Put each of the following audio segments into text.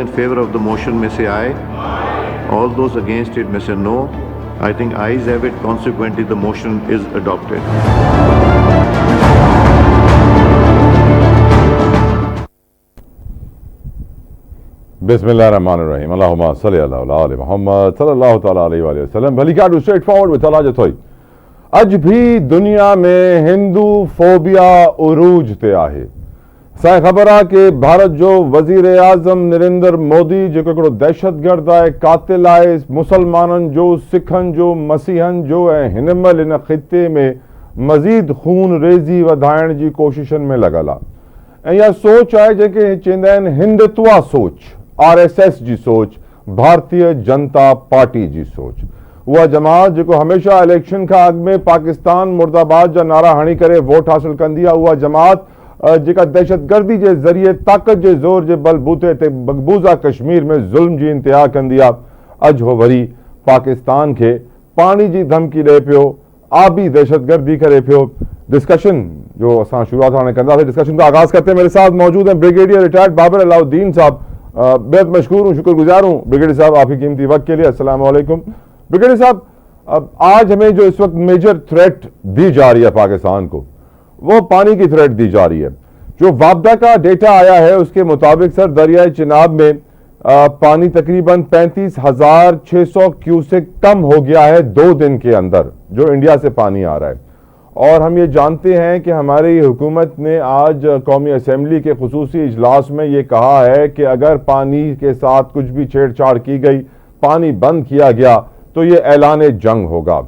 in favor of the motion may say aye. All those against it may say no. I think ayes have it. Consequently, the motion is adopted. Bismillahirrahmanirrahim. Allahumma salli ala Muhammad sallallahu ta'ala alayhi wa sallam. Well, he got to straightforward with Allah Jathoy. आज भी दुनिया में Hindu phobia उरूज ते आहे। असांखे ख़बर आहे कि भारत जो वज़ीर आज़म नरेंद्र मोदी जेको हिकिड़ो दहशतगर्द आहे, कातिल आहे, मुसलमाननि जो, सिखनि जो, मसीहनि जो ऐं हिन महिल हिन ख़िते में मज़ीद खून रेज़ी वधाइण जी कोशिशनि में लॻल आहे। ऐं इहा सोच आहे जेके चवंदा आहिनि हिंदुत्वा सोच, RSS जी सोच, भारतीय जनता पार्टी जी सोच। उहा जमात जेको हमेशा इलेक्शन खां अॻु में पाकिस्तान मुर्दाबाद जा नारा हणी करे वोट हासिल कंदी आहे, उहा जमात जेका दहशतगर्दी जे ज़रिए ताक़त जे ज़ोर जे बलबूते ते मक़बूज़ा कश्मीर में ज़ुल्म जी इंतिहा कंदी आहे, अॼु हो वरी पाकिस्तान खे पाणी जी धमकी ॾिए पियो, आबी दहशतगर्दी करे पियो। डिस्कशन जो असां शुरूआत हाणे कंदासीं, डिस्कशन का आगाज़ करते हैं। मेरे साथ मौजूद हैं ब्रिगेडियर रिटायर्ड बाबर अलाउद्दीन साहब। बेहद मशहूर हूँ, शुक्रगुजार हूँ ब्रिगेडियर साहब आपकी कीमती वक्त के लिए। अस्सलाम वालेकुम ब्रिगेडियर साहब, आज हमें जो इस वक्त मेजर थ्रेट दी जा रही है पाकिस्तान को, वो पानी की थ्रेट दी जा रही है। जो वापदा का डेटा आया है उसके मुताबिक सर दरियाए चिनाब में पानी तकरीबन 35,600 क्यूसेक कम हो गया है 2 दिन के अंदर, जो इंडिया से पानी आ रहा है। और हम ये जानते हैं कि हमारी हुकूमत ने आज कौमी असम्बली के खुसूसी इजलास में ये कहा है कि अगर पानी के साथ कुछ भी छेड़छाड़ की गई, पानी बंद किया गया, तो ये ऐलान जंग होगा।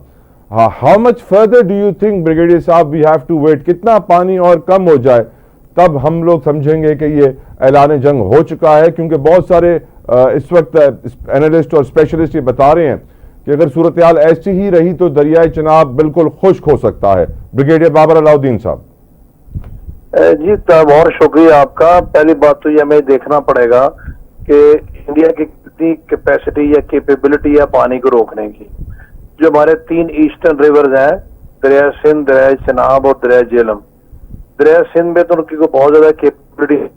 How much further do you think brigadier साहब वी हैव टू वेट? कितना पानी और कम हो जाए तब हम लोग समझेंगे कि ये ऐलान जंग हो चुका है? क्योंकि बहुत सारे इस वक्त एनालिस्ट और स्पेशलिस्ट ये बता रहे हैं कि अगर सूरत हाल ऐसी ही रही तो दरियाए चिनाब बिल्कुल खुश्क हो सकता है। ब्रिगेडियर बाबर अलाउद्दीन साहब जी, बहुत शुक्रिया आपका। पहली बात तो ये हमें देखना पड़ेगा कि इंडिया की कितनी कैपेसिटी या कैपेबिलिटी है पानी को रोकने की। जो हमारे 3 ईस्टर्न रिवर्स हैं, दरिया सिंध, दरिया चिनाब और दरिया झेलम। दरिया सिंध में तो उनकी को बहुत ज्यादा कैपेबिलिटी,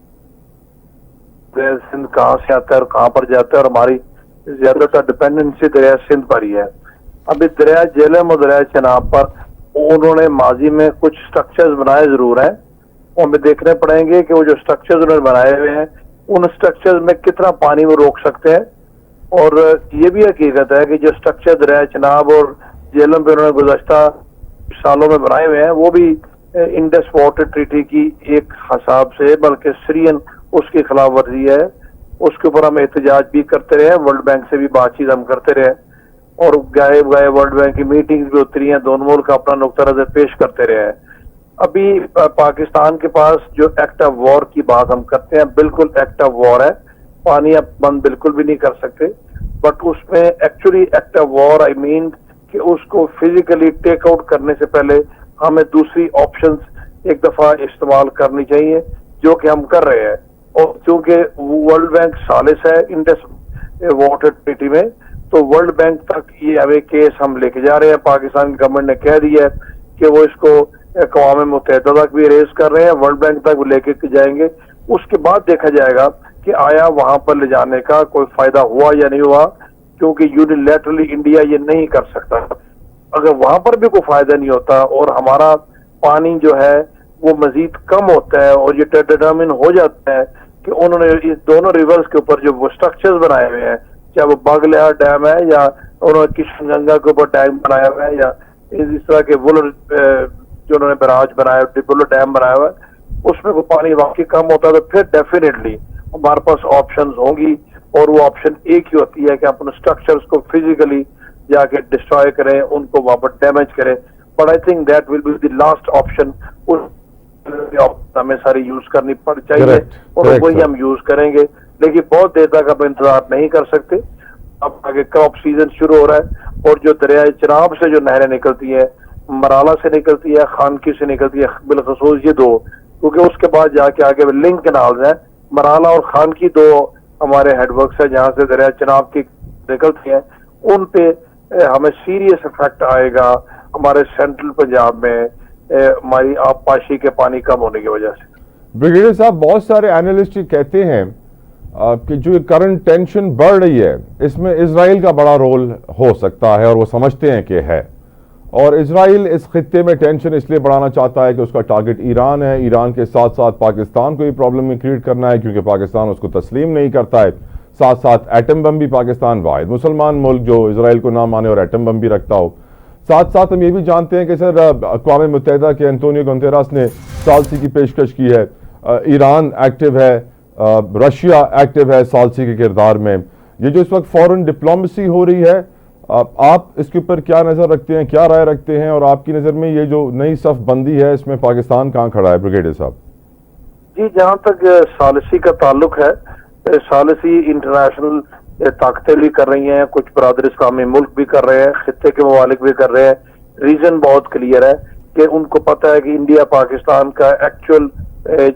दरिया सिंध कहाँ से आता है और कहाँ पर जाता है, और हमारी ज्यादातर डिपेंडेंसी दरिया सिंध पर ही है। अभी दरिया झेलम और दरिया चिनाब पर उन्होंने माजी में कुछ स्ट्रक्चर्स बनाए जरूर हैं, और हमें देखने पड़ेंगे कि वो जो स्ट्रक्चर्स उन्होंने बनाए हुए हैं उन स्ट्रक्चर्स में कितना पानी वो रोक सकते हैं। और ये भी हकीकत है कि जो स्ट्रक्चर दरिया चिनाब और झेलम पे उन्होंने गुज़श्ता सालों में बनाए हुए हैं वो भी इंडस वाटर ट्रीटी की एक हिसाब से, बल्कि सीरियन उसकी खिलाफ वर्जी है। उसके ऊपर हम एहतजाज भी करते रहे, वर्ल्ड बैंक से भी बातचीत हम करते रहे, और गए वर्ल्ड बैंक की मीटिंग्स भी उतरी हैं, दोनों मुल्क अपना नुक्ता नजर पेश करते रहे हैं। अभी पाकिस्तान के पास जो एक्ट ऑफ वॉर की बात हम करते हैं, बिल्कुल एक्ट ऑफ वॉर है, पानी अब बंद बिल्कुल भी नहीं कर सकते, बट उसमें actually act of war I mean कि उसको फिजिकली टेक आउट करने से पहले हमें दूसरी ऑप्शंस एक दफा इस्तेमाल करनी चाहिए, जो कि हम कर रहे हैं। और चूंकि वर्ल्ड बैंक सालिस है इंडस वाटर ट्रीटी में, तो वर्ल्ड बैंक तक ये हमें केस हम लेके जा रहे हैं। पाकिस्तान गवर्नमेंट ने कह दिया है कि वो इसको अक़वाम मुत्तहिदा तक भी रेज कर रहे हैं, वर्ल्ड बैंक तक लेके जाएंगे। उसके बाद देखा जाएगा कि आया वहां पर ले जाने का कोई फायदा हुआ या नहीं हुआ, क्योंकि यूनिलैटरली इंडिया ये नहीं कर सकता। अगर वहां पर भी कोई फायदा नहीं होता और हमारा पानी जो है वो मजीद कम होता है, और ये डिटरमिन हो जाता है कि उन्होंने इस दोनों रिवर्स के ऊपर जो वो स्ट्रक्चर्स बनाए हुए हैं, चाहे वो बागलियार डैम है या उन्होंने किशनगंगा के ऊपर डैम बनाया हुआ है, या इस तरह के वुलर जो उन्होंने बराज बनाया, वुलर डैम बनाया हुआ है, उसमें वो पानी वाकई कम होता है, तो फिर डेफिनेटली हमारे पास ऑप्शंस होंगी। और वो ऑप्शन एक ही होती है कि आप उन स्ट्रक्चर्स को फिजिकली जाके डिस्ट्रॉय करें, उनको वापस डैमेज करें। But I think that will be the last option. हमें सारी यूज करनी पड़ चाहिए और वही हम यूज करेंगे, लेकिन बहुत देर तक आप इंतजार नहीं कर सकते। अब आगे क्रॉप सीजन शुरू हो रहा है, और जो दरिया चिनाब से जो नहरें निकलती है, मराला से निकलती है, खानकी से निकलती है, बिलखसूस ये 2, क्योंकि उसके बाद जाके आगे लिंक कैनाल्स हैं, मराला और खानकी 2 हमारे हेडवर्क्स है जहाँ से दरिया चिनाब की निकलती हैं। उन पे हमें सीरियस इफेक्ट आएगा हमारे सेंट्रल पंजाब में हमारी आबपाशी के पानी कम होने की वजह से। ब्रिगेडियर साहब, बहुत सारे एनालिस्ट कहते हैं कि जो करंट टेंशन बढ़ रही है इसमें इजराइल का बड़ा रोल हो सकता है और वो समझते हैं कि है। और इजराइल इस खित्ते में टेंशन इसलिए बढ़ाना चाहता है कि उसका टारगेट ईरान है। ईरान के साथ साथ पाकिस्तान को भी प्रॉब्लम में क्रिएट करना है क्योंकि पाकिस्तान उसको तस्लीम नहीं करता है। साथ साथ एटम बम भी पाकिस्तान वाहिद मुसलमान मुल्क जो इजराइल को ना माने और एटम बम भी रखता हो। साथ साथ हम ये भी जानते हैं कि सर अक़वाम मुत्तहिदा के एंटोनियो गुतेरेस ने सालसी की पेशकश की है। ईरान एक्टिव है, रशिया एक्टिव है सालसी के किरदार में। ये जो इस वक्त फॉरेन डिप्लोमेसी हो रही है, आप इसके ऊपर क्या नज़र रखते हैं, क्या राय रखते हैं, और आपकी नज़र में ये जो नई सफ बंदी है इसमें पाकिस्तान कहाँ खड़ा है ब्रिगेडियर साहब? जी, जहाँ तक सालिसी का ताल्लुक है, सालिसी इंटरनेशनल ताकतें भी कर रही हैं, कुछ बरादर इस्लामी मुल्क भी कर रहे हैं, खित्ते के ममालिक भी कर रहे हैं। रीजन बहुत क्लियर है कि उनको पता है कि इंडिया पाकिस्तान का एक्चुअल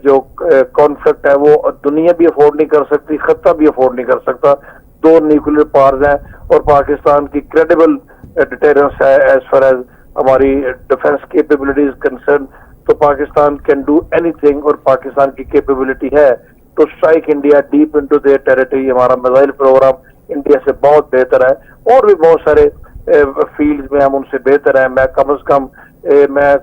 जो कॉन्फ्लिक्ट है वो दुनिया भी अफोर्ड नहीं कर सकती, खत्ता भी अफोर्ड नहीं कर सकता। दो न्यूक्लियर पावर्स हैं और पाकिस्तान की क्रेडिबल डिटेरेंस है एज फार एज हमारी डिफेंस कैपेबिलिटीज कंसर्न। तो पाकिस्तान कैन डू एनीथिंग और पाकिस्तान की कैपेबिलिटी है to strike India deep into their territory. हमारा मिसाइल प्रोग्राम इंडिया से बहुत बेहतर है और भी बहुत सारे फील्ड्स में हम उनसे बेहतर है। मैं कम से कम मैं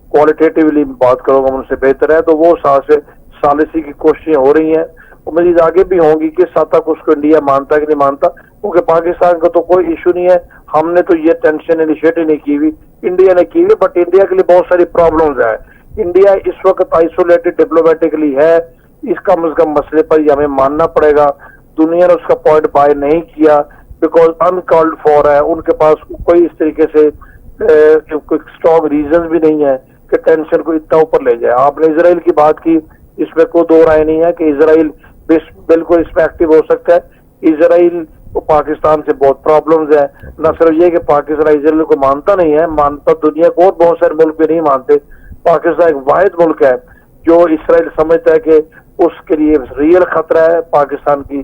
क्वालिटेटिवली बात करूंगा, हम उनसे बेहतर है। तो वो सालिसी की कोशिशें हो रही हैं, मजीद आगे भी होंगी कि साथ तक उसको इंडिया मानता है कि नहीं मानता, क्योंकि पाकिस्तान का तो कोई इशू नहीं है। हमने तो ये टेंशन इनिशिएट नहीं की हुई, इंडिया ने की हुई, बट इंडिया के लिए बहुत सारी प्रॉब्लम्स है। इंडिया इस वक्त आइसोलेटेड डिप्लोमेटिकली है, इस कम से कम मसले पर ही हमें मानना पड़ेगा। दुनिया ने उसका पॉइंट बाय नहीं किया बिकॉज अनकॉल्ड फॉर है, उनके पास कोई इस तरीके से कोई स्ट्रॉन्ग रीजन भी नहीं है कि टेंशन को इतना ऊपर ले जाए। आपने इसराइल की बात की, इसमें कोई दो राय नहीं है कि इसराइल बिल्कुल इसमें एक्टिव हो सकता है। इसराइल को पाकिस्तान से बहुत प्रॉब्लम्स है, न सिर्फ ये कि पाकिस्तान इसराइल को मानता नहीं है, मानता दुनिया को और बहुत सारे मुल्क भी नहीं मानते। पाकिस्तान एक वाहिद मुल्क है जो इसराइल समझता है कि उसके लिए रियल खतरा है। पाकिस्तान की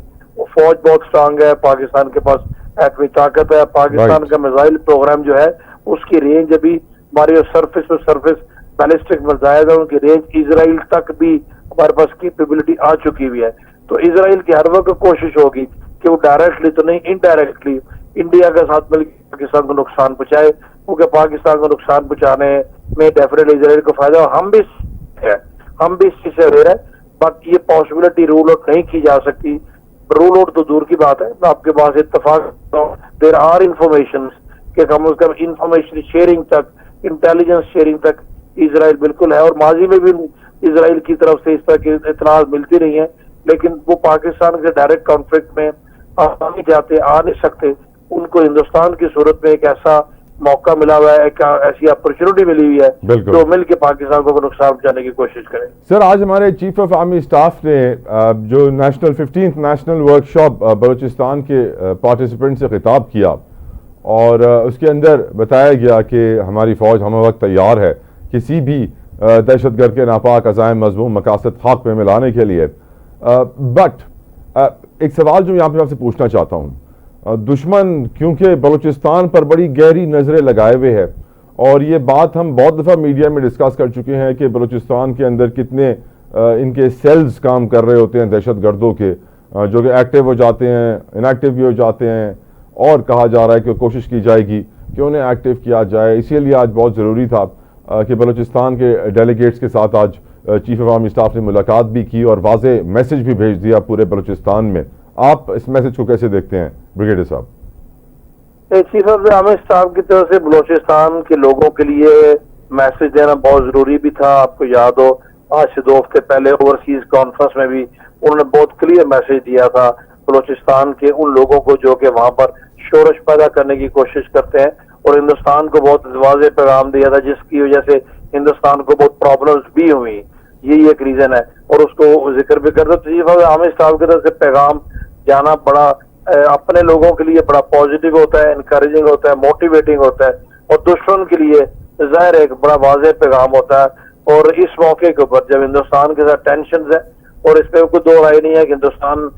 फौज बहुत स्ट्रांग है, पाकिस्तान के पास एटमी ताकत है, पाकिस्तान का मिसाइल प्रोग्राम जो है उसकी रेंज अभी हमारे surface to surface ballistic missile है, उनकी रेंज इसराइल तक भी हमारे पास कैपेबिलिटी आ चुकी हुई है। तो इसराइल की हर वक्त कोशिश होगी कि वो डायरेक्टली तो नहीं इनडायरेक्टली इंडिया के साथ मिलकर पाकिस्तान को नुकसान पहुंचाए, क्योंकि पाकिस्तान को नुकसान पहुंचाने में डेफिनेटली इसराइल को फायदा, हम भी इस चीज से अवेयर है। बट ये पॉसिबिलिटी रूल आउट नहीं की जा सकती। रूल आउट तो दूर की बात है, मैं आपके पास इत्तेफाक देयर आर इंफॉर्मेशन कि कम से कम इंफॉर्मेशन शेयरिंग तक, इंटेलिजेंस शेयरिंग तक इसराइल बिल्कुल है। और माजी में भी इसराइल की तरफ से इस तरह की इतला मिलती रही है, लेकिन वो पाकिस्तान के डायरेक्ट कॉन्फ्लिक्ट में आ नहीं जाते, आ नहीं सकते। उनको हिंदुस्तान की सूरत में एक ऐसा मौका मिला हुआ है, एक ऐसी अपॉर्चुनिटी मिली हुई है जो मिल के पाकिस्तान को नुकसान पहुंचाने की कोशिश करें। सर, आज हमारे चीफ ऑफ आर्मी स्टाफ ने जो 15th नेशनल वर्कशॉप बलूचिस्तान के पार्टिसिपेंट से खिताब किया और उसके अंदर बताया गया कि हमारी फौज हम वक्त तैयार है किसी भी दहशतगर्द के नापाक अज़ाइम मज़मूम मकासद खाक में मिलाने के लिए। बट एक सवाल जो यहाँ पे आपसे पूछना चाहता हूँ, दुश्मन क्योंकि बलूचिस्तान पर बड़ी गहरी नज़रें लगाए हुए है और ये बात हम बहुत दफ़ा मीडिया में डिस्कस कर चुके हैं कि बलूचिस्तान के अंदर कितने इनके सेल्स काम कर रहे होते हैं दहशतगर्दों के, जो कि एक्टिव हो जाते हैं, इनएक्टिव भी हो जाते हैं, और कहा जा रहा है कि कोशिश की जाएगी कि उन्हें एक्टिव किया जाए। इसीलिए आज बहुत ज़रूरी था कि बलूचिस्तान के डेलीगेट्स के साथ आज चीफ ऑफ आर्मी स्टाफ ने मुलाकात भी की और वाज़े मैसेज भी भेज दिया पूरे बलूचिस्तान में। आप इस मैसेज को कैसे देखते हैं ब्रिगेडियर साहब? चीफ ऑफ आर्मी स्टाफ की तरफ से बलूचिस्तान के लोगों के लिए मैसेज देना बहुत जरूरी भी था। आपको याद हो, आज से 2 हफ्ते पहले ओवरसीज कॉन्फ्रेंस में भी उन्होंने बहुत क्लियर मैसेज दिया था बलूचिस्तान के उन लोगों को जो कि वहां पर शोरश पैदा करने की कोशिश करते हैं, और हिंदुस्तान को बहुत वाज़ेह पैगाम दिया था जिसकी वजह से हिंदुस्तान को बहुत प्रॉब्लम्स भी हुई। यही एक रीजन है और उसको जिक्र भी करते। चीफ ऑफ आर्मी स्टाफ की तरफ से पैगाम जाना बड़ा अपने लोगों के लिए बड़ा पॉजिटिव होता है, इनकरेजिंग होता है, मोटिवेटिंग होता है, और दुश्मन के लिए जाहिर एक बड़ा वाज़ेह पैगाम होता है। और इस मौके के ऊपर जब हिंदुस्तान के साथ टेंशन है, और इसमें कोई दो राय नहीं है कि हिंदुस्तान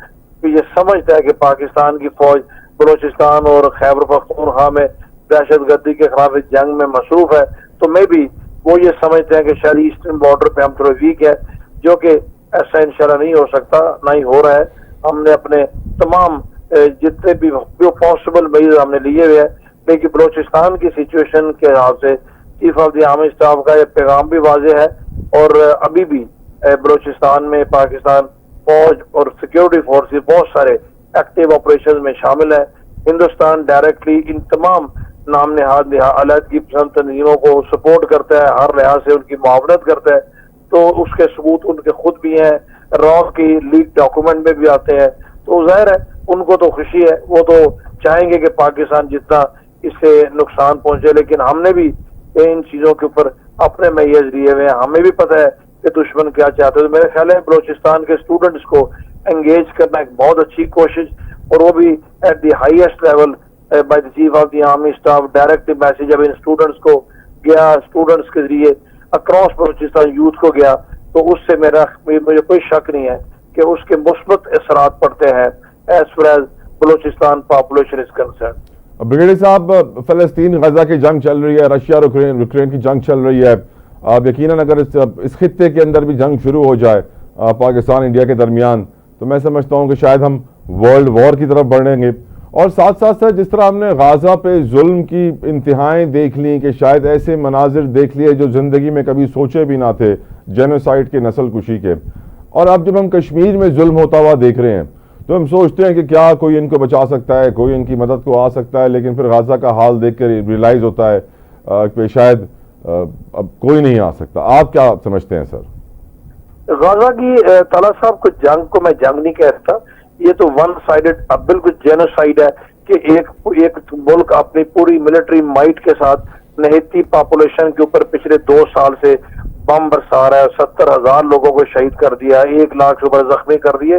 ये समझता है कि पाकिस्तान की फौज बलूचिस्तान और खैबर पख्तूनख्वा में दहशतगर्दी के खिलाफ जंग में मसरूफ है, तो मैं भी वो ये समझते हैं कि शायद ईस्टर्न बॉर्डर पे हम थोड़े वीक है, जो कि ऐसा इंशाल्लाह नहीं हो सकता, ना ही हो रहा है। हमने अपने तमाम जितने भी पॉसिबल मरीज हमने लिए हुए हैं, लेकिन बलोचिस्तान की सिचुएशन के हिसाब से chief of the army staff का ये पैगाम भी वाजे है। और अभी भी बलोचिस्तान में पाकिस्तान फौज और सिक्योरिटी फोर्सेस बहुत सारे एक्टिव ऑपरेशन में शामिल है। हिंदुस्तान डायरेक्टली इन तमाम नाम नहाद अलहदगी पसंद तंजीमों को सपोर्ट करता है, हर लिहाज से उनकी मुआवनत करता है। तो उसके सबूत उनके खुद भी हैं, रॉ की लीक डॉक्यूमेंट में भी आते हैं। तो जाहिर है उनको तो खुशी है, वो तो चाहेंगे कि पाकिस्तान जितना इससे नुकसान पहुंचे, लेकिन हमने भी इन चीजों के ऊपर अपने मैयज लिए हुए हैं। हमें भी पता है कि दुश्मन क्या चाहते हैं। तो मेरे ख्याल है बलोचिस्तान के स्टूडेंट्स को एंगेज करना एक बहुत अच्छी कोशिश, और वो भी at the highest level by the chief of the army staff. Direct message जब इन स्टूडेंट्स को गया, स्टूडेंट्स के जरिए अक्रॉस बलोचिस्तान यूथ को गया, तो उससे मुझे कोई शक नहीं है कि उसके मुस्बत असरात पड़ते हैं as far as Balochistan population is concern. Brigadier साहब, फलस्तीन गजा की जंग चल रही है, रशिया और यूक्रेन की जंग चल रही है। अब यकीनन अगर इस खित्ते के अंदर भी जंग शुरू हो जाए पाकिस्तान इंडिया के दरमियान, तो मैं समझता हूँ कि शायद हम वर्ल्ड वॉर की तरफ बढ़ेंगे। और साथ साथ सर, जिस तरह हमने गाजा पे जुल्म की इंतहाएं देख ली, कि शायद ऐसे मनाजिर देख लिए जो ज़िंदगी में कभी सोचे भी ना थे, जेनोसाइड के, नस्ल कुशी के। और अब जब हम कश्मीर में जुल्म होता हुआ देख रहे हैं, तो हम सोचते हैं कि क्या कोई इनको बचा सकता है, कोई इनकी मदद को आ सकता है, लेकिन फिर गाजा का हाल देख कर रियलाइज़ होता है कि शायद अब कोई नहीं आ सकता। आप क्या समझते हैं सर? गाजा की ताला साहब को जंग को मैं जंग नहीं कहता, ये तो वन साइडेड बिल्कुल जेनोसाइड है कि एक मुल्क अपनी पूरी मिलिट्री माइट के साथ नहती पॉपुलेशन के ऊपर पिछले 2 साल से बम बरसा रहा है। 70,000 लोगों को शहीद कर दिया, 1 लाख से ऊपर जख्मी कर दिए,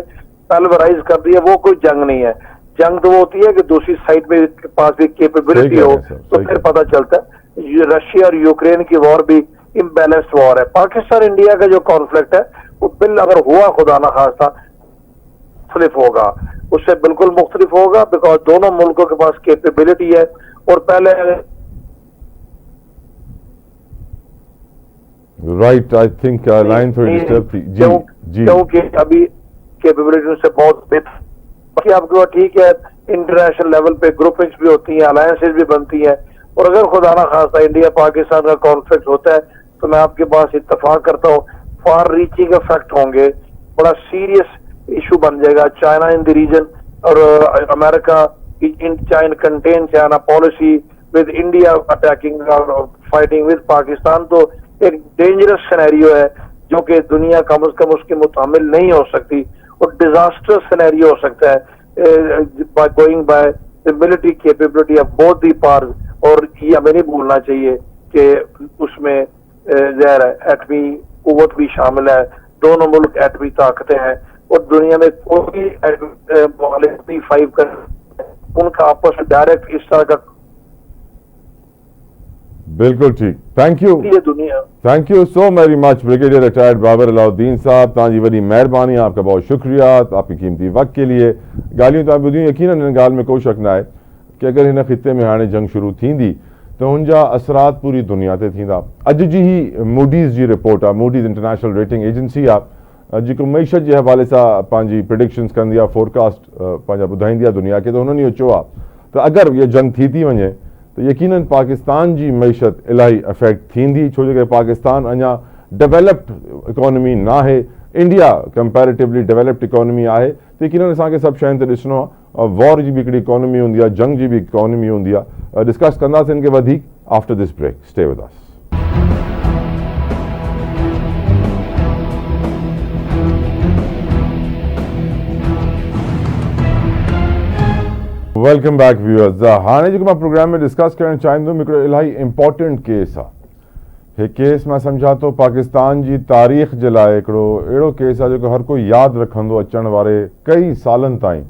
पल्वराइज कर दिया। वो कोई जंग नहीं है। जंग तो वो होती है कि दूसरी साइड में पास भी कैपेबिलिटी हो, तो फिर पता चलता है। रशिया और यूक्रेन की वॉर भी इम्बैलेंस्ड वॉर है। पाकिस्तान इंडिया का जो कॉन्फ्लिक्ट है वो बिल अगर हुआ खुदा ना खास्ता मुख्तलिफ होगा, उससे बिल्कुल मुख्तलिफ होगा, बिकॉज दोनों मुल्कों के पास कैपेबिलिटी है। और पहले राइट, आई थिंक लाइन थोड़ी डिस्टर्ब थी जी, क्योंकि अभी कैपेबिलिटी से बहुत बेहतर आपके वो ठीक है। इंटरनेशनल लेवल पे ग्रुपिंग्स भी होती हैं, अलायंसेज भी बनती हैं। और अगर खुदा ना खास्ता इंडिया पाकिस्तान का कॉन्फ्लिक्ट होता है, तो मैं आपके पास इत्तेफाक करता हूँ फार रीचिंग इफेक्ट होंगे, बड़ा सीरियस इशू बन जाएगा। चाइना इन द रीजन और America in China contain China policy with India attacking और फाइटिंग विद पाकिस्तान, तो एक डेंजरस सिनेरियो है जो कि दुनिया कम से कम उसकी मुतामिल नहीं हो सकती, और डिजास्टर्स सिनेरियो हो सकता है by going by the military capability of both the part. और ये हमें नहीं भूलना चाहिए कि उसमें ज़ाहिर है एटमी कुव्वत भी शामिल है। दोनों मुल्क एटमी ताकतें हैं, और दुनिया में कोई 5 कर उनका आपस में डायरेक्ट इस तरह का। बिल्कुल ठीक, थैंक यू, दुनिया thank you so very much brigadier retired Babar Alauddin साहब, तव्हांजी वॾी महिरबानी, आपका बहुत शुक्रिया आपकी कीमती वक्त के लिए। ॻाल्हियूं तव्हां ॿुधियूं, यकीनन हिन ॻाल्हि में कोई शक न आहे कि अगर हिन ख़िते में हाणे जंग शुरू थींदी तो उनजा असरात पूरी दुनिया ते थींदा। अॼु जी ही मूडीज़ जी रिपोर्ट आहे, मूडीज़ इंटरनेशनल रेटिंग एजेंसी आहे, जेको मईशत जे हवाले सां पंहिंजी प्रिडिक्शन्स कंदी आहे, फोरकास्ट पंहिंजा ॿुधाईंदी आहे दुनिया खे। तो उन्होंने इहो चयो आहे त अगरि इहा जंग थी वञे तो यकीनन पाकिस्तान जी मईशत इलाही अफेक्ट थींदी, छो जो पाकिस्तान अञा डेवलप्ड इकोनॉमी ना है, इंडिया कंपैरेटिवली डेवलप्ड इकोनॉमी आहे। तो यकीनन असांखे सभु शयुनि ते ॾिसणो आहे। वॉर जी भी हिकिड़ी इकोनॉमी हूंदी आहे, जंग जी भी इकोनॉमी हूंदी आहे। डिस्कस कंदासीं इनके वधीक after this break. Stay with us. Welcome back viewers. हाणे जेको मां प्रोग्राम में डिस्कस करणु चाहींदुमि हिकिड़ो इलाही इम्पोर्टेंट केस आहे। हीउ केस मां सम्झा थो पाकिस्तान जी तारीख़ जे लाइ हिकिड़ो अहिड़ो केस आहे जेको हर कोई यादि रखंदो अचण वारे कई सालनि ताईं,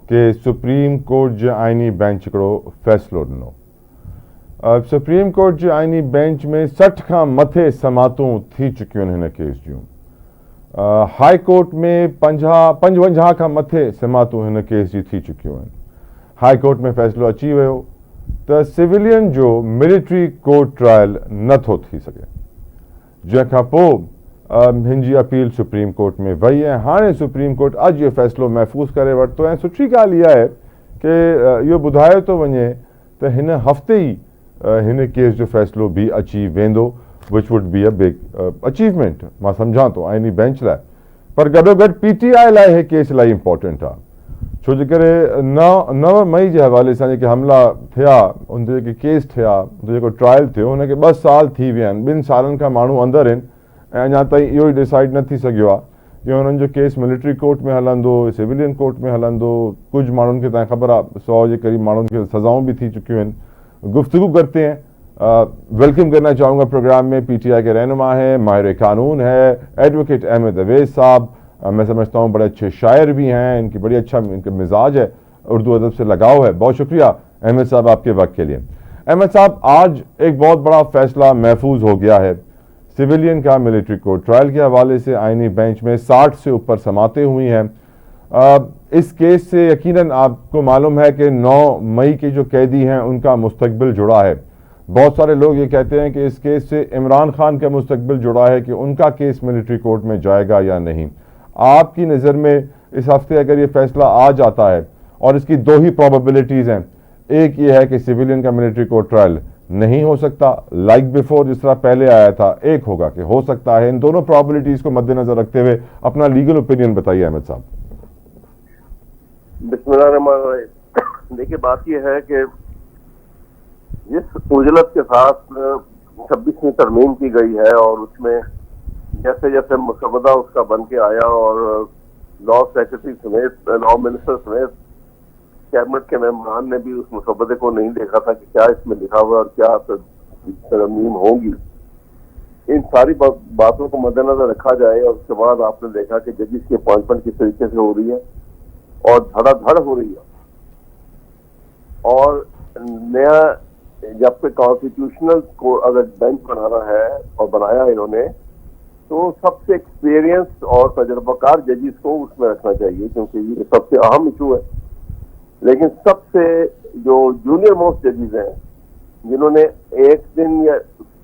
कि सुप्रीम कोर्ट जे आइनी बेंच हिकिड़ो फ़ैसिलो ॾिनो। सुप्रीम कोर्ट जे आइनी बेंच में 60 खां मथे समातूं थी चुकियूं आहिनि हिन केस जूं। हाई कोर्ट में 55 खां मथे समातूं हिन केस जी थी चुकियूं आहिनि। हाई कोर्ट में फ़ैसिलो अची वियो त सिविलियन जो मिलिट्री कोर्ट ट्रायल नथो थी सघे, जंहिंखां पोइ हिंजी अपील सुप्रीम कोर्ट में वही है। हाँ सुप्रीम कोर्ट अज ये फ़ैसिलो महफूज़ करे वरितो ऐं सुठी ॻाल्हि इहा आहे कि इहो ॿुधायो थो वञे त हिन हफ़्ते ई हिन केस जो फ़ैसिलो भी अची वेंदो, which would be a big achievement मां सम्झां थो आइनी बेंच लाइ। पर गॾोगॾु PTI लाइ हे केस इलाही इम्पोर्टेंट आहे, छो जे करे 9 मई जे हवाले सां जेके हमला थिया, उन ते जेके केस थिया, उन जेको ट्रायल थियो, हुनखे 2 साल थी विया आहिनि। 2 सालनि खां माण्हू अंदरि आहिनि ऐं अञा ताईं इहो ई डिसाइड न थी सघियो आहे कि हुननि जो केस मिलिट्री कोर्ट में हलंदो, सिविलियन कोर्ट में हलंदो। कुछ माण्हुनि खे तव्हांखे ख़बर आहे 100 जे करीब माण्हुनि खे सज़ाऊं भी थी चुकियूं आहिनि। गुफ्तगू करते हैं, वेलकम करना चाहूँगा प्रोग्राम में PTI के रहनुमा है, माहिर कानून है, एडवोकेट अहमद अवैस साहब। मैं समझता हूँ बड़े अच्छे शायर भी हैं, इनकी बड़ी अच्छा इनका मिजाज है, उर्दू अदब से लगाव है। बहुत शुक्रिया अहमद साहब आपके वक्त के लिए। अहमद साहब, आज एक बहुत बड़ा फैसला महफूज हो गया है सिविलियन का मिलिट्री कोर्ट ट्रायल के हवाले से। आइनी बेंच में 60 से ऊपर समातें हुई हैं। इस केस से यकीनन आपको मालूम है कि 9 मई के जो कैदी हैं उनका मुस्तकबिल जुड़ा है। बहुत सारे लोग ये कहते हैं कि इस केस से इमरान खान का मुस्तकबिल जुड़ा है कि उनका केस मिलिट्री कोर्ट में जाएगा या नहीं। आपकी नज़र में इस हफ्ते अगर ये फैसला आ जाता है, और इसकी 2 ही प्रोबेबिलिटीज़ हैं, एक ये है कि सिविलियन का मिलिट्री कोर्ट ट्रायल नहीं हो सकता लाइक बिफोर जिस तरह पहले आया था, एक होगा कि हो सकता है। इन दोनों प्रोबेबिलिटीज़ को मद्देनजर रखते हुए अपना लीगल ओपिनियन बताइए अहमद साहब। बिस्मिल्लाहिर्रहमानिर्रहीम। देखिए, बात यह है कि जिस उजलत के साथ 26वीं तरमीम की गई है और उसमें जैसे जैसे मुसवदा उसका बन के आया और लॉ सेक्रेटरी समेत, लॉ मिनिस्टर समेत कैबिनेट के मेंबरान ने भी उस मुसवदे को नहीं देखा था कि क्या इसमें लिखा हुआ और क्या तरमीम होगी। इन सारी बातों को मद्देनजर रखा जाए और उसके बाद आपने देखा कि जजिस की अपॉइंटमेंट किस तरीके से हो रही है और धड़ाधड़ हो रही है। और नया जब पे कॉन्स्टिट्यूशनल को अगर बेंच बनाना है और बनाया इन्होंने, तो सबसे एक्सपीरियंस और तजर्बाकार जजिस को उसमें रखना चाहिए, क्योंकि ये सबसे अहम इशू है। लेकिन सबसे जो जूनियर मोस्ट जजिस हैं, जिन्होंने एक दिन या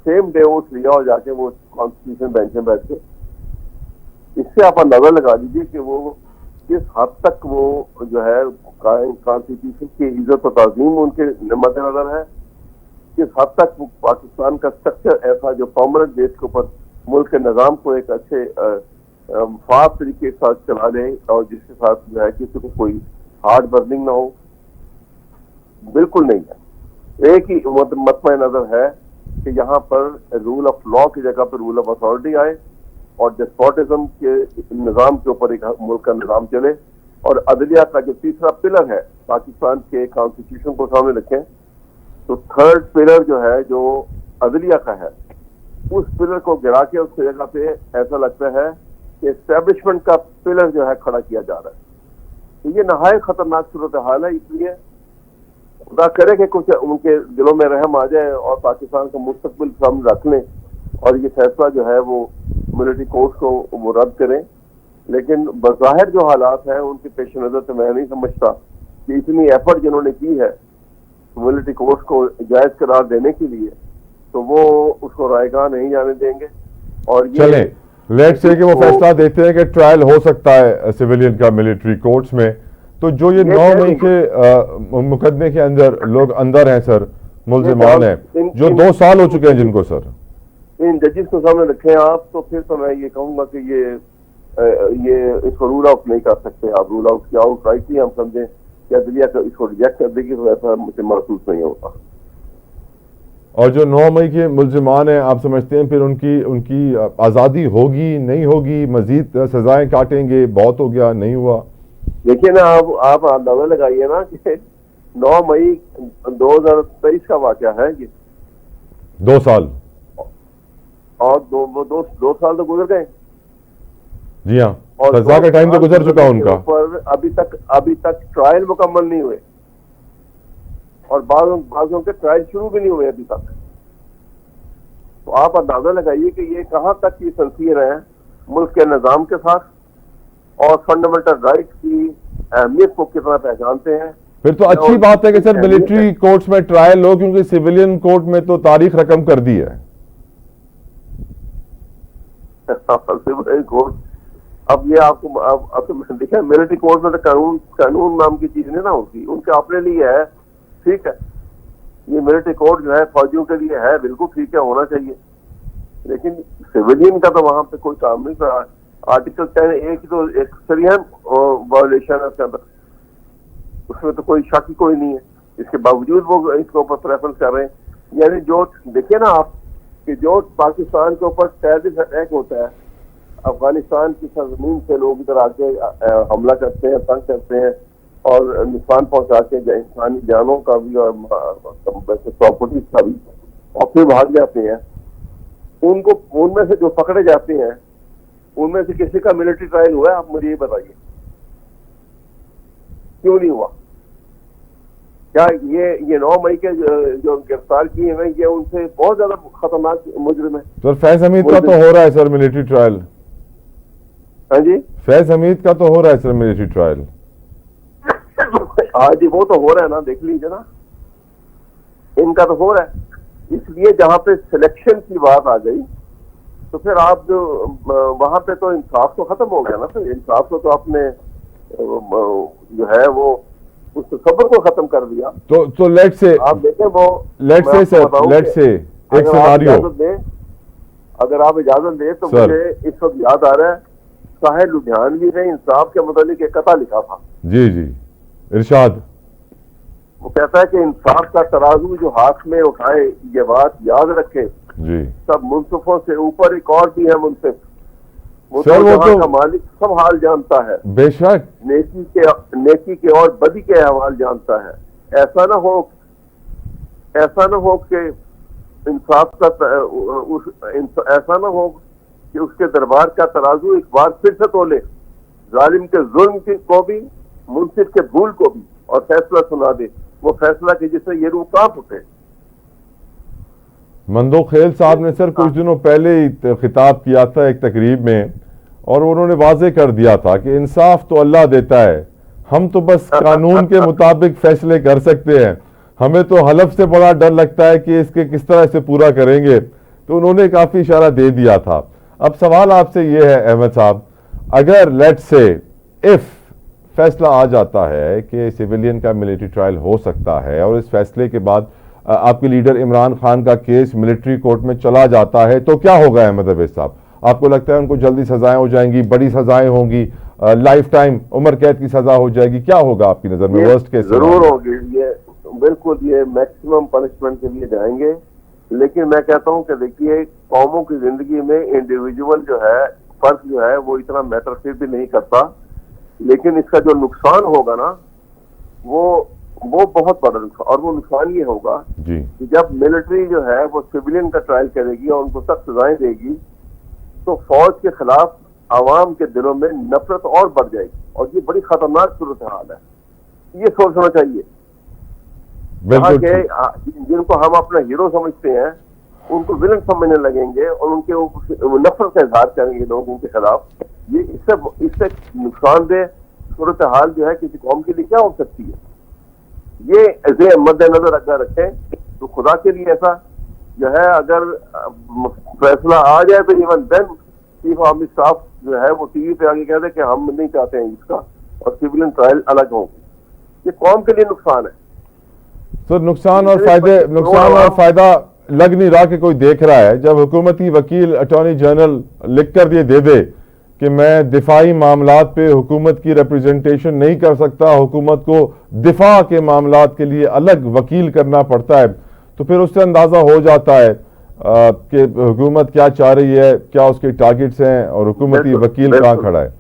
सेम डे वोट लिया और जाके वो कॉन्स्टिट्यूशन बेंच में बैठ के, इससे आप अंदाजा लगा लीजिए कि वो किस हद तक वो जो है कॉन्स्टिट्यूशन की इज्जत और ताज़ीम उनके मद्देनजर है, किस हद तक पाकिस्तान का स्ट्रक्चर ऐसा जो परमानेंट बेस के ऊपर मुल्क के निज़ाम को एक अच्छे फास्ट तरीके के साथ चला ले और जिसके साथ जो है किसी को कोई हार्ड बर्निंग ना हो, बिल्कुल नहीं है। एक ही मतम नजर है कि यहाँ पर रूल ऑफ लॉ की जगह पर रूल ऑफ अथॉरिटी आए और डेस्पोटिज्म के निज़ाम के ऊपर एक मुल्क का निज़ाम चले। और अदलिया का जो तीसरा पिलर है पाकिस्तान के कॉन्स्टिट्यूशन को सामने रखें, तो थर्ड पिलर जो है जो अदलिया का है, उस पिलर को गिरा के उस जगह पे ऐसा लगता है कि एस्टेब्लिशमेंट का पिलर जो है खड़ा किया जा रहा है। तो ये नहायत खतरनाक सूरत हाल है। इसलिए खुदा करे कि कुछ उनके दिलों में रहम आ जाए और पाकिस्तान का मुस्तकबिल सामने रख लें और ये फैसला जो है वो मिलिट्री कोर्ट को वो रद्द करें। लेकिन बज़ाहिर जो हालात हैं उनके पेश नज़र से मैं नहीं समझता कि इतनी एफर्ट जिन्होंने की है मिलिट्री कोर्ट को जायज़ करार देने के लिए, तो वो उसको रायगा नहीं जाने देंगे। और ये लेट्स से कि वो फैसला देते हैं कि ट्रायल हो सकता है सिविलियन का मिलिट्री कोर्ट्स में, तो जो ये 9 मई के मुकदमे के अंदर लोग अंदर हैं सर, मुल्जिमान हैं जो 2 साल हो चुके हैं जिनको सर, इन जजिस को सामने रखें आप, तो फिर तो मैं ये कहूँगा कि ये इसको रूल आउट नहीं कर सकते आप। रूल आउट किया आउट राइटली हम समझें कि अदलिया इसको रिजेक्ट कर देगी, तो ऐसा मुझे महसूस नहीं होता। और जो 9 मई के मुल्जिमान हैं, आप समझते हैं फिर उनकी आज़ादी होगी नहीं होगी, मजीद सजाएं काटेंगे, बहुत हो गया नहीं हुआ? देखिए ना, आप अंदाजा लगाइए ना कि 9 मई 2023 का वाक़या है ये, 2 साल और दो साल तो गुजर गए। जी हाँ, और सजा का टाइम तो गुजर चुका उनका, पर अभी तक ट्रायल मुकम्मल नहीं हुए और बाज़ों के ट्रायल शुरू भी नहीं हुए अभी तक। तो आप अंदाजा लगाइए कि ये कहां तक ये सिंसियर है मुल्क के निज़ाम के साथ और फंडामेंटल राइट्स की अहमियत को कितना पहचानते हैं। फिर तो अच्छी बात है कि सर मिलिट्री कोर्ट्स में ट्रायल हो, क्योंकि सिविलियन कोर्ट में तो तारीख रकम कर दी है। सिविल कोड, अब ये आपको अब तो देखा मिलिट्री कोड में तो कानून नाम की चीज नहीं ना होती, उनके अपने लिए है, ठीक है। ये मिलिट्री कोड जो है फौजियों के लिए है, बिल्कुल ठीक है, होना चाहिए, लेकिन सिविलियन का तो वहां पे कोई काम नहीं था। आर्टिकल 10A की तो एक सरियन वायलेशन है उसके अंदर, उसमें तो कोई शक ही कोई नहीं है, इसके बावजूद वो इसके ऊपर प्रेफरेंस कर रहे हैं। यानी जो देखिए ना आप कि जो पाकिस्तान के ऊपर टेररिस्ट अटैक होता है, अफगानिस्तान की सरजमीन से लोग इधर आके हमला करते हैं, तंग करते हैं और नुकसान पहुंचाते हैं इंसानी जानों का भी और प्रॉपर्टीज का भी, और फिर भाग जाते हैं। उनको उनमें से जो पकड़े जाते हैं उनमें से किसी का मिलिट्री ट्रायल हुआ है? आप मुझे ये बताइए, क्यों नहीं हुआ? क्या ये 9 मई के जो गिरफ्तार किए हैं ये उनसे बहुत ज्यादा खतरनाक मुजरिम है? सर फैज हमीद का तो हो रहा है सर मिलिट्री ट्रायल। हाँ जी, फैज हमीद का तो हो रहा है सर मिलिट्री ट्रायल। हाँ जी, वो तो हो रहा है ना, देख लीजिए ना, इनका तो हो रहा है। इसलिए जहां पे सिलेक्शन की बात आ गई तो फिर आप जो वहां पे तो इंसाफ तो खत्म हो गया ना, फिर इंसाफ को तो आपने जो है वो उस सब्र को खत्म कर दिया। तो लेट्स से आप देखें वो let's say sir let's say एक सिनेरियो, अगर आप इजाजत दें तो सर, मुझे इस वक्त याद आ रहा है साहिर लुधियानवी ने इंसाफ के मुतालिक एक कथा लिखा था। जी जी इरशाद। वो कहता है कि इंसाफ का तराजू जो हाथ में उठाए, ये बात याद रखे, जी सब मुनसिफों से ऊपर एक और भी है मुनसिफ, वो सर, तो वो जहां तो का मालिक सब हाल जानता है, बेशक नेकी के और बदी के अहवाल जानता है। ऐसा ना हो कि इंसाफ का ऐसा ना हो कि उसके दरबार का तराजू एक बार फिर से तोले, जालिम के जुल्म को भी, मुनसिफ के भूल को भी, और फैसला सुना दे, वो फैसला कि जिससे ये रूह कांप उठे। मंदो खेल साहब ने सर कुछ दिनों पहले ही खिताब किया था एक तकरीब में, और उन्होंने वाजे कर दिया था कि इंसाफ तो अल्लाह देता है, हम तो बस कानून के मुताबिक फैसले कर सकते हैं, हमें तो हलफ से बड़ा डर लगता है कि इसके किस तरह से पूरा करेंगे। तो उन्होंने काफी इशारा दे दिया था। अब सवाल आपसे ये है अहमद साहब, अगर लेट्स से इफ फैसला आ जाता है कि सिविलियन का मिलिट्री ट्रायल हो सकता है और इस फैसले के बाद आपके लीडर इमरान खान का केस मिलिट्री कोर्ट में चला जाता है, तो क्या होगा अहमद अवैस साहब? आपको लगता है उनको जल्दी सजाएं हो जाएंगी, बड़ी सजाएं होंगी, लाइफ टाइम उम्र कैद की सजा हो जाएगी? क्या होगा आपकी नजर में वर्स्ट केस? जरूर होगी, ये बिल्कुल ये मैक्सिमम पनिशमेंट के लिए जाएंगे। लेकिन मैं कहता हूं कि देखिए कौमों की जिंदगी में इंडिविजुअल जो है, फर्क जो है वो इतना मैटर फिर भी नहीं करता, लेकिन इसका जो नुकसान होगा ना वो बहुत बड़ा नुकसान, और वो नुकसान ये होगा जी कि जब मिलिट्री जो है वो सिविलियन का ट्रायल करेगी और उनको सख्त सजाएं देगी तो फौज के खिलाफ आवाम के दिलों में नफरत और बढ़ जाएगी, और ये बड़ी खतरनाक सूरत हाल है। ये सोचना चाहिए बिल्कुल कि जिनको हम अपना हीरो समझते हैं उनको विलन समझने लगेंगे और उनके नफरत का इजहार करेंगे लोग उनके खिलाफ। ये इससे नुकसानदेह सूरत हाल जो है किसी कौम के लिए क्या हो सकती है, ये मद्देनजर अगर रखें तो खुदा के लिए ऐसा जो है अगर फैसला आ जाए तो even then chief army staff जो है वो टीवी पे आगे कह दे कि हम नहीं चाहते हैं इसका और सिविलियन ट्रायल अलग होंगे, ये कौम के लिए नुकसान है। तो नुकसान और फायदा लग नहीं रहा कि कोई देख रहा है। जब हुकूमती वकील अटॉर्नी जनरल लिख कर ये दे दे कि मैं दिफाई मामलात पे हुकूमत की रिप्रेजेंटेशन नहीं कर सकता, हुकूमत को दिफा के मामलात के लिए अलग वकील करना पड़ता है, तो फिर उससे अंदाजा हो जाता है कि हुकूमत क्या चाह रही है, क्या उसके टारगेट्स हैं और हुकूमती वकील कहाँ खड़ा है।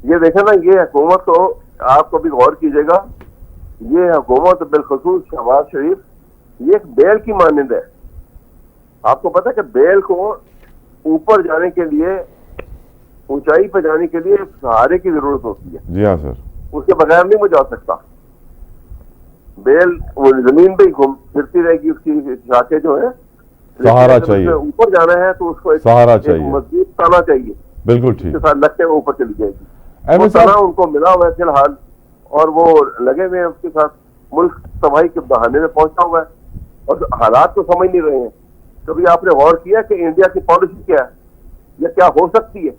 ये देखें ना, ये हुकूमत को आप कभी गौर कीजिएगा, ये हुकूमत बिलखसूस शहबाज शरीफ ये एक बेल की मानंद है। आपको पता है कि बेल को ऊपर जाने के लिए, ऊंचाई पर जाने के लिए सहारे की जरूरत होती है। जी हाँ सर, उसके बगैर नहीं वो जा सकता। बेल वो जमीन पे ही घूम फिरती रहेगी, उसकी शाखें जो है, सहारा चाहिए। ऊपर जाना है तो उसको सहारा चाहिए, मजबूत ताना चाहिए, बिल्कुल ठीक, उसके साथ लगते हुए ऊपर चली जाएगी। अहमद ताना साहब उनको मिला हुआ है फिलहाल, और वो लगे हुए हैं उसके साथ, मुल्क तबाही के बहाने में पहुंचा हुआ है और हालात तो समझ नहीं रहे हैं। कभी आपने गौर किया कि इंडिया की पॉलिसी क्या है या क्या हो सकती है?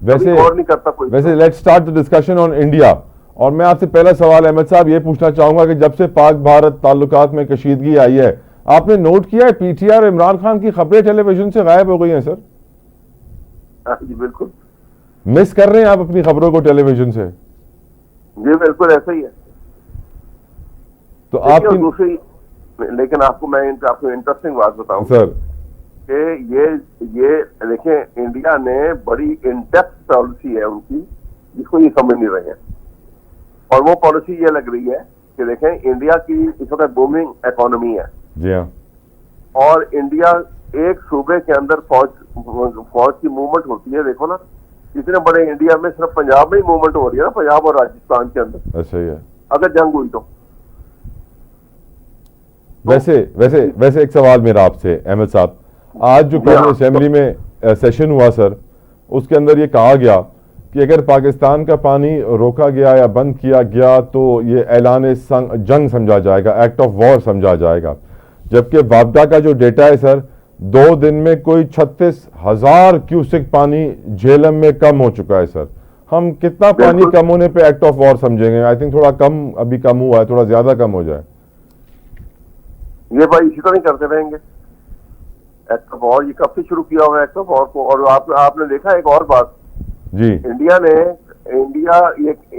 वैसे गौर नहीं करता कोई। वैसे let's start the discussion on India. और मैं आपसे पहला सवाल अहमद साहब ये पूछना चाहूंगा कि जब से पाक भारत ताल्लुकात में कशीदगी आई है, आपने नोट किया है पीटीआर इमरान खान की खबरें टेलीविजन से गायब हो गई हैं सर? हाँ जी बिल्कुल, मिस कर रहे हैं आप अपनी खबरों को टेलीविजन से? जी बिल्कुल ऐसा ही है। तो देखिए, और आपकी दूसरी, लेकिन आपको मैं आपको इंटरेस्टिंग बात बताऊं सर कि ये देखें, इंडिया ने बड़ी इनडेप्थ पॉलिसी है उनकी, जिसको ये समझ नहीं रहे हैं। और वो पॉलिसी ये लग रही है कि देखें, इंडिया की इस वक्त बूमिंग इकोनॉमी है, जी हाँ, और इंडिया एक सूबे के अंदर फौज की मूवमेंट होती है। देखो ना, इतने बड़े इंडिया में सिर्फ पंजाब में ही मूवमेंट हो रही है ना, पंजाब और राजस्थान के अंदर, ऐसा ही है। अगर जंग हुई तो। वैसे वैसे वैसे एक सवाल मेरा आपसे अहमद साहब, आज जो कौमी असेंबली में सेशन हुआ सर, उसके अंदर ये कहा गया कि अगर पाकिस्तान का पानी रोका गया या बंद किया गया तो ये ऐलान जंग समझा जाएगा, एक्ट ऑफ वॉर समझा जाएगा। जबकि वापडा का जो डेटा है सर, 2 दिन में कोई 36,000 क्यूसेक पानी झेलम में कम हो चुका है सर। हम कितना पानी कम होने पे एक्ट ऑफ वॉर समझेंगे? आई थिंक थोड़ा कम अभी कम हुआ है, थोड़ा ज्यादा कम हो जाए। ये भाई इसी तरह करते रहेंगे एक्ट ऑफ वॉर। ये कब से शुरू किया हुआ है एक्ट ऑफ वॉर को? और आपने देखा एक और बात जी,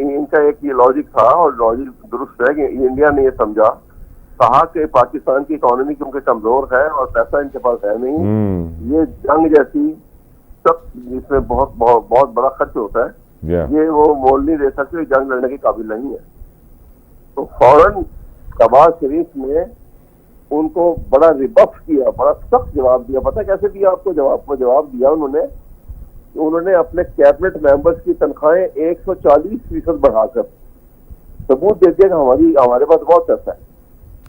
इनका एक ये लॉजिक था, और लॉजिक दुरुस्त है कि इंडिया ने ये समझा, कहा कि पाकिस्तान की इकोनॉमी क्योंकि कमजोर है और पैसा इनके पास है नहीं, ये जंग जैसी सब जिसमें बहुत बहुत बहुत बड़ा खर्च होता है, ये वो मोल नहीं दे सकते, जंग लड़ने के काबिल नहीं है। तो फौरन शहबाज शरीफ ने उनको बड़ा रिबफ किया, बड़ा सख्त जवाब दिया। पता कैसे दिया आपको? जवाब दिया उन्होंने अपने कैबिनेट मेंबर्स की तनख्वाहें 140% बढ़ाकर सबूत दे दिया कि हमारे पास बहुत पैसा है,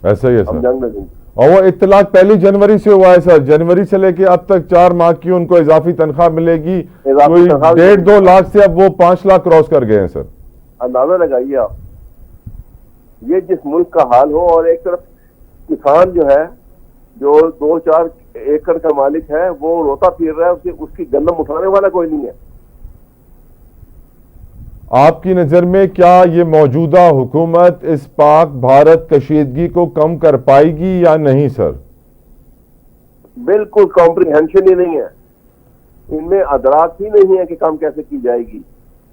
ऐसा ही है हम सर। जंग में देंगे। और वो इत्तलाक 1 जनवरी से हुआ है सर। जनवरी से लेके अब तक 4 माह की उनको इजाफी तनख्वाह मिलेगी, कोई 1.5-2 लाख से अब वो 5 लाख क्रॉस कर गए हैं सर। अंदाजा लगाइए आप, ये जिस मुल्क का हाल हो, और एक तरफ किसान जो है, जो 2-4 एकड़ का मालिक है, वो रोता फिर रहा है, उसकी गंदम उठाने वाला कोई नहीं है। आपकी नजर में क्या ये मौजूदा हुकूमत इस पाक भारत कशीदगी को कम कर पाएगी या नहीं सर? बिल्कुल कॉम्प्रिहेंशन ही नहीं है, इनमें अदराक ही नहीं है कि काम कैसे की जाएगी।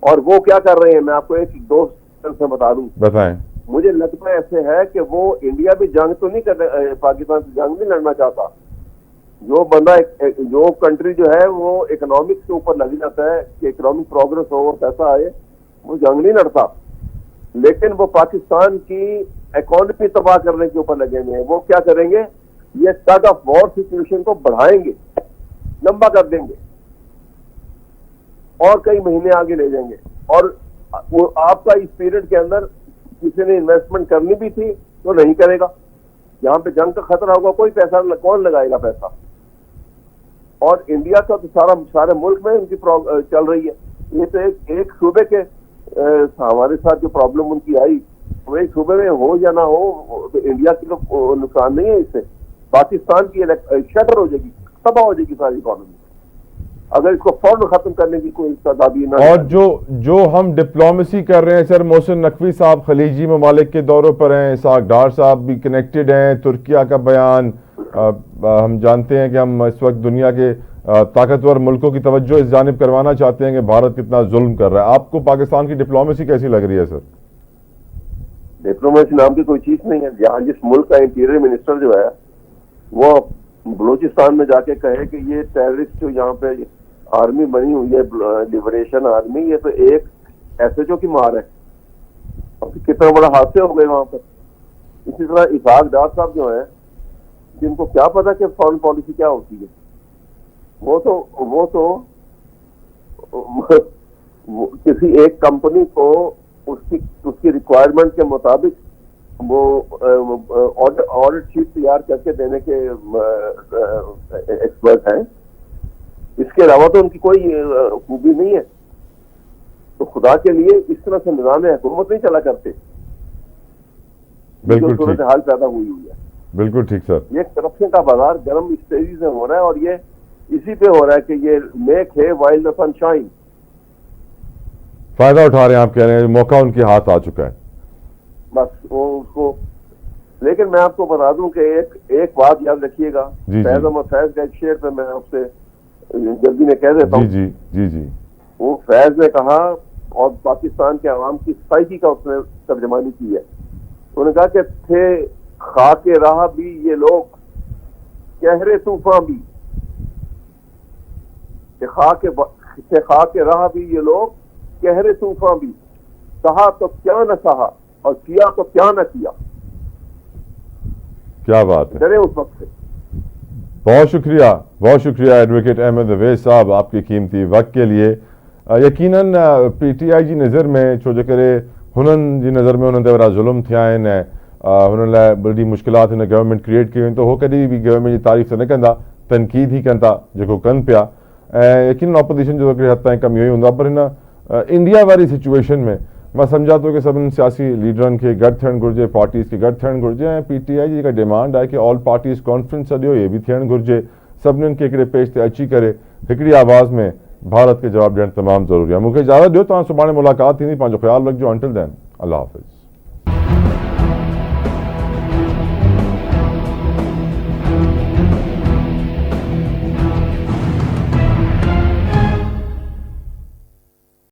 और वो क्या कर रहे हैं, मैं आपको एक दोस्त से बता दूं, बताएं। मुझे लगता है ऐसे है कि वो इंडिया भी जंग तो नहीं कर, पाकिस्तान से जंग नहीं लड़ना चाहता। जो बंदा जो कंट्री जो है वो इकोनॉमिक्स के ऊपर लग जाता है कि इकोनॉमिक प्रोग्रेस हो और पैसा आए, वो जंग नहीं लड़ता। लेकिन वो पाकिस्तान की इकोनॉमी तबाह करने के ऊपर लगे हुए हैं। वो क्या करेंगे, ये टग ऑफ वॉर सिचुएशन को बढ़ाएंगे, लंबा कर देंगे और कई महीने आगे ले जाएंगे। और वो आपका इस पीरियड के अंदर किसी ने इन्वेस्टमेंट करनी भी थी तो नहीं करेगा। जहां पे जंग का खतरा होगा कोई पैसा कौन लगाएगा पैसा? और इंडिया का तो सारे मुल्क में उनकी चल रही है। ये तो एक सूबे के हमारे साथ जो प्रॉब्लम उनकी आई, वो एक सूबे में हो या ना हो, तो इंडिया की तो नुकसान नहीं है इससे। पाकिस्तान की शटर हो जाएगी, तबाह हो जाएगी सारी इकोनॉमी, अगर इसको फौरन खत्म करने की कोई तदाबीर ना। और जो हम डिप्लोमेसी कर रहे हैं सर, मोहसिन नकवी साहब खलीजी ममालिक के दौरों पर हैं, इसाक डार साहब भी कनेक्टेड हैं, तुर्किया का बयान, हम जानते हैं कि हम इस वक्त दुनिया के ताकतवर मुल्कों की तवज्जो इस जानिब करवाना चाहते हैं कि भारत कितना जुल्म कर रहा है। आपको पाकिस्तान की डिप्लोमेसी कैसी लग रही है सर? डिप्लोमेसी नाम की कोई चीज नहीं है। जहाँ जिस मुल्क का इंटीरियर मिनिस्टर जो है वो बलूचिस्तान में जाके कहे कि ये टेररिस्ट जो यहाँ पे आर्मी बनी हुई है, लिबरेशन आर्मी, ये तो एक एसएचओ की मार है। कितना बड़ा हादसे हो गए वहां पर। इसी तरह इसाक डार साहब जो है, जिनको क्या पता कि फॉरेन पॉलिसी क्या होती है, वो तो किसी एक कंपनी को उसकी रिक्वायरमेंट के मुताबिक वो ऑडिट शीट तैयार करके देने के एक्सपर्ट हैं। इसके अलावा तो उनकी कोई खूबी नहीं है। तो खुदा के लिए इस तरह से निज़ाम हुकूमत नहीं चला करते। बिल्कुल सूरत हाल पैदा हुई है। बिल्कुल ठीक सर। ये करप्शन का बाजार गर्म इस तेजी से हो रहा है और ये इसी पे हो रहा है कि ये मेक है वाइल द सनशाइन। फायदा उठा रहे हैं, आप कह रहे हैं मौका उनके हाथ आ चुका है। बस वो उसको, लेकिन मैं आपको बता दूं कि एक बात याद रखिएगा, जी, जी। फैज अहमद फैज का एक शेर पे मैं आपसे जल्दी में कह देता जी हूँ। जी जी जी। वो फैज ने कहा और पाकिस्तान के आवाम की साइकी का उसने तर्जमानी की है। उन्होंने कहा कि थे खाके राह भी ये लोग, कहरे तूफान भी, कि खाके राह भी ये लोग, कहरे तूफान भी, कहा तो क्या न कहा और किया तो क्या न किया। क्या बात है, डरे उस वक्त से। बहुत शुक्रिया एडवोकेट अहमद अवैस साहब आपके कीमती वक्त के लिए। यकीनन PTI जी नज़र में छो जे करे हुननि जी नज़र में उन्हनि ते वॾा ज़ुल्म थिया आहिनि ऐं हुननि लाइ वॾी मुश्किलात हिन गवर्नमेंट क्रिएट कयूं आहिनि, त हो कॾहिं बि गवर्नमेंट जी तारीफ़ न कंदा, तनक़ीद ही कनि था जेको कनि पिया। ऐं यकीनन ऑपोजिशन जो हिकिड़े हद ताईं कमु इहो ई हूंदो आहे, पर हिन इंडिया वारी सिचुएशन में मां सम्झां थो कि सभिनी सियासी लीडरनि खे गॾु थियणु घुरिजे, पार्टीज़ खे गॾु थियणु घुरिजे ऐं PTI जी जेका डिमांड आहे कि ऑल पार्टीज़ कॉन्फ्रेंस सॼो इहे बि थियणु घुरिजे। सभिनीनि खे हिकिड़े पेज ते अची करे हिकिड़ी आवाज़ में भारत खे जवाबु ॾियणु तमामु ज़रूरी आहे। मूंखे इजाज़त ॾियो, तव्हां सुभाणे मुलाक़ात थींदी, पंहिंजो ख़्यालु रखिजो। अंटिल देन, अल्लाह हाफ़िज़।